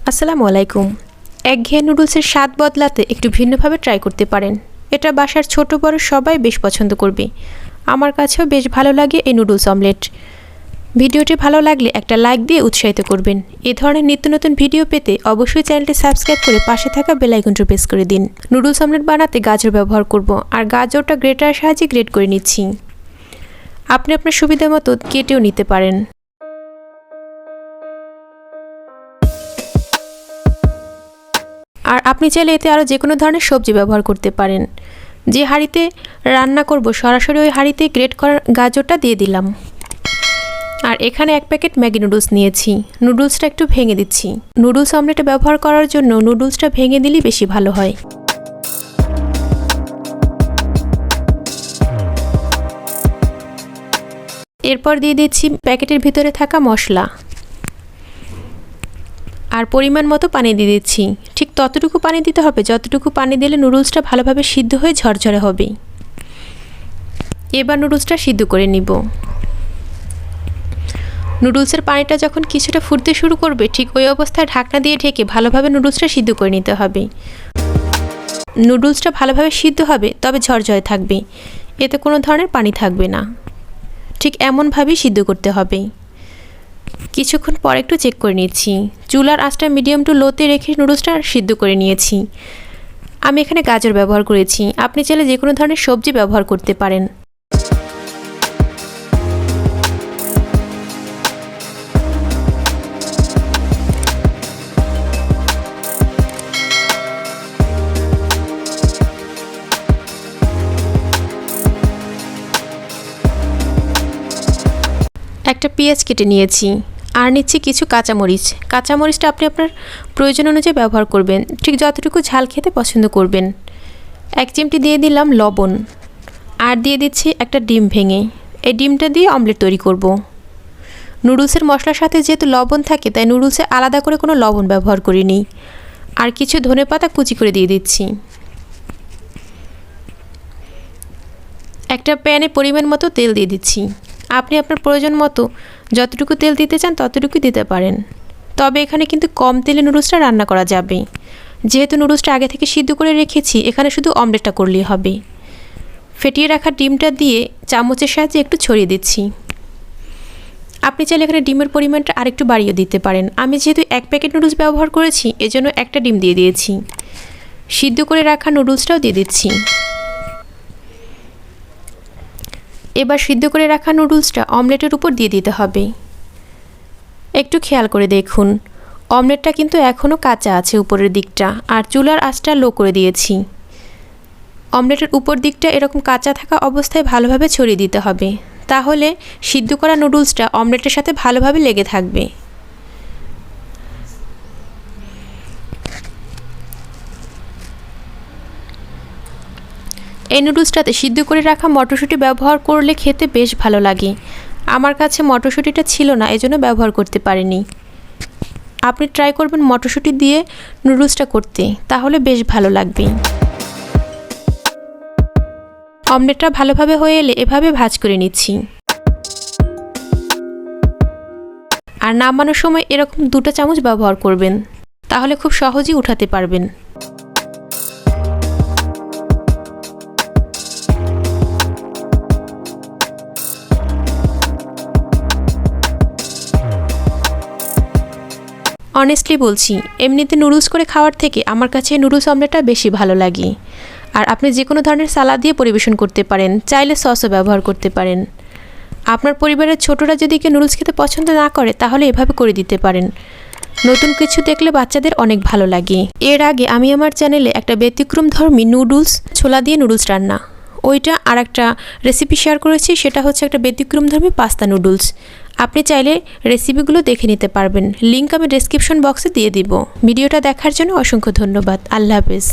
আসসালামু আলাইকুম। একঘেয়ে নুডলসের স্বাদ বদলাতে একটু ভিন্নভাবে ট্রাই করতে পারেন। এটা বাসার ছোট বড় সবাই বেশ পছন্দ করবে। আমার কাছেও বেশ ভালো লাগে এই নুডলস অমলেট। ভিডিওটি ভালো লাগলে একটা লাইক দিয়ে উৎসাহিত করবেন। এই ধরনের নিত্য নতুন ভিডিও পেতে অবশ্যই চ্যানেলটি সাবস্ক্রাইব করে পাশে থাকা বেল আইকনটি প্রেস করে দিন। নুডলস অমলেট বানাতে গাজর ব্যবহার করব, আর গাজরটা গ্রেটারের সাহায্যে গ্রেট করে নিচ্ছি। আপনি আপনার সুবিধা মতো কেটেও নিতে পারেন। আর আপনি চাইলে এতে আরও যে কোনো ধরনের সবজি ব্যবহার করতে পারেন। যে হাঁড়িতে রান্না করব সরাসরি ওই হাঁড়িতে গ্রেট করা গাজরটা দিয়ে দিলাম। আর এখানে 1 প্যাকেট ম্যাগি নুডলস নিয়েছি। নুডলসটা একটু ভেঙে দিচ্ছি। নুডলস অমলেটে ব্যবহার করার জন্য নুডলসটা ভেঙে দিলেই বেশি ভালো হয়। এরপর দিয়ে দিচ্ছি প্যাকেটের ভিতরে থাকা মশলা, আর পরিমাণ মতো পানি দিয়ে দিচ্ছি। ঠিক ততটুকু পানি দিতে হবে যতটুকু পানি দিলে নুডলসটা ভালোভাবে সিদ্ধ হয়ে ঝরঝরে হবে। এবার নুডলসটা সিদ্ধ করে নিব। নুডলসের পানিটা যখন কিছুটা ফুটতে শুরু করবে ঠিক ওই অবস্থায় ঢাকনা দিয়ে ঢেকে ভালোভাবে নুডলসটা সিদ্ধ করে নিতে হবে। নুডলসটা ভালোভাবে সিদ্ধ হবে, তবে ঝরঝরে থাকবে, এতে কোনো ধরনের পানি থাকবে না। ঠিক এমনভাবেই সিদ্ধ করতে হবে। কিছুক্ষণ পর একটু চেক করে নিচ্ছি। চুলার আঁচটা মিডিয়াম টু লোতে রেখে নুডলসটা সিদ্ধ করে নিয়েছি। আমি এখানে গাজর ব্যবহার করেছি। আপনি চাইলে যে কোনো ধরনের সবজি ব্যবহার করতে পারেন। একটা পেঁয়াজ কেটে নিয়েছি, আর নিচ্ছি কিছু কাঁচামরিচ। কাঁচামরিচটা আপনি আপনার প্রয়োজন অনুযায়ী ব্যবহার করবেন, ঠিক যতটুকু ঝাল খেতে পছন্দ করবেন। 1 চিমটি দিয়ে দিলাম লবণ, আর দিয়ে দিচ্ছি একটা ডিম ভেঙে। এই ডিমটা দিয়ে অমলেট তৈরি করব। নুডলসের মশলার সাথে যেহেতু লবণ থাকে, তাই নুডলসে আলাদা করে কোনো লবণ ব্যবহার করিনি। আর কিছু ধনেপাতা কুচি করে দিয়ে দিচ্ছি। একটা প্যানে পরিমাণ মতো তেল দিয়ে দিচ্ছি। আপনি আপনার প্রয়োজন মতো যতটুকু তেল দিতে চান ততটুকু দিতে পারেন, তবে এখানে কিন্তু কম তেলে নুডলসটা রান্না করা যাবে। যেহেতু নুডলসটা আগে থেকে সিদ্ধ করে রেখেছি, এখানে শুধু অমলেটটা করলেই হবে। ফেটিয়ে রাখা ডিমটা দিয়ে চামচের সাহায্যে একটু ছড়িয়ে দিচ্ছি। আপনি চাইলে এখানে ডিমের পরিমাণটা আরেকটু বাড়িয়ে দিতে পারেন। আমি যেহেতু 1 প্যাকেট নুডলস ব্যবহার করেছি, এজন্য একটা ডিম দিয়ে দিয়েছি। সিদ্ধ করে রাখা নুডলসটাও দিয়ে দিচ্ছি। এবার সিদ্ধ করে রাখা নুডলসটা অমলেটের উপর দিয়ে দিতে হবে। একটু খেয়াল করে দেখুন, অমলেটটা কিন্তু এখনও কাঁচা আছে উপরের দিকটা, আর চুলার আঁচটা লো করে দিয়েছি। অমলেটের উপর দিকটা এরকম কাঁচা থাকা অবস্থায় ভালোভাবে ছড়িয়ে দিতে হবে, তাহলে সিদ্ধ করা নুডলসটা অমলেটের সাথে ভালোভাবে লেগে থাকবে। এই নুডলসটাতে সিদ্ধ করে রাখা মটরশুঁটি ব্যবহার করলে খেতে বেশ ভালো লাগে। আমার কাছে মটরশুঁটিটা ছিল না, এজন্য ব্যবহার করতে পারিনি। আপনি ট্রাই করবেন মটরশুঁটি দিয়ে নুডলসটা করতে, তাহলে বেশ ভালো লাগবে। অমলেটটা ভালোভাবে হয়ে এলে এভাবে ভাজ করে নিচ্ছি। আর নামানোর সময় এরকম 2টা চামচ ব্যবহার করবেন, তাহলে খুব সহজেই উঠাতে পারবেন। অনেস্টলি বলছি, এমনিতে নুডলস করে খাওয়ার থেকে আমার কাছে নুডলস অমলেটটা বেশি ভালো লাগে। আর আপনি যে কোনো ধরনের সালাদ দিয়ে পরিবেশন করতে পারেন, চাইলে সসও ব্যবহার করতে পারেন। আপনার পরিবারের ছোটরা যদি কেউ নুডলস খেতে পছন্দ না করে, তাহলে এভাবে করে দিতে পারেন। নতুন কিছু দেখলে বাচ্চাদের অনেক ভালো লাগে। এর আগে আমি আমার চ্যানেলে একটা ব্যতিক্রমধর্মী নুডলস ছোলা দিয়ে নুডলস রান্না, ওইটা আর একটা রেসিপি শেয়ার করেছি। সেটা হচ্ছে একটা ব্যতিক্রমধর্মী পাস্তা নুডলস। আপনি চাইলে রেসিপিগুলো দেখে নিতে পারবেন। লিংক আমি ডেসক্রিপশন বক্সে দিয়ে দিব। ভিডিওটা দেখার জন্য অসংখ্য ধন্যবাদ। আল্লাহ হাফেজ।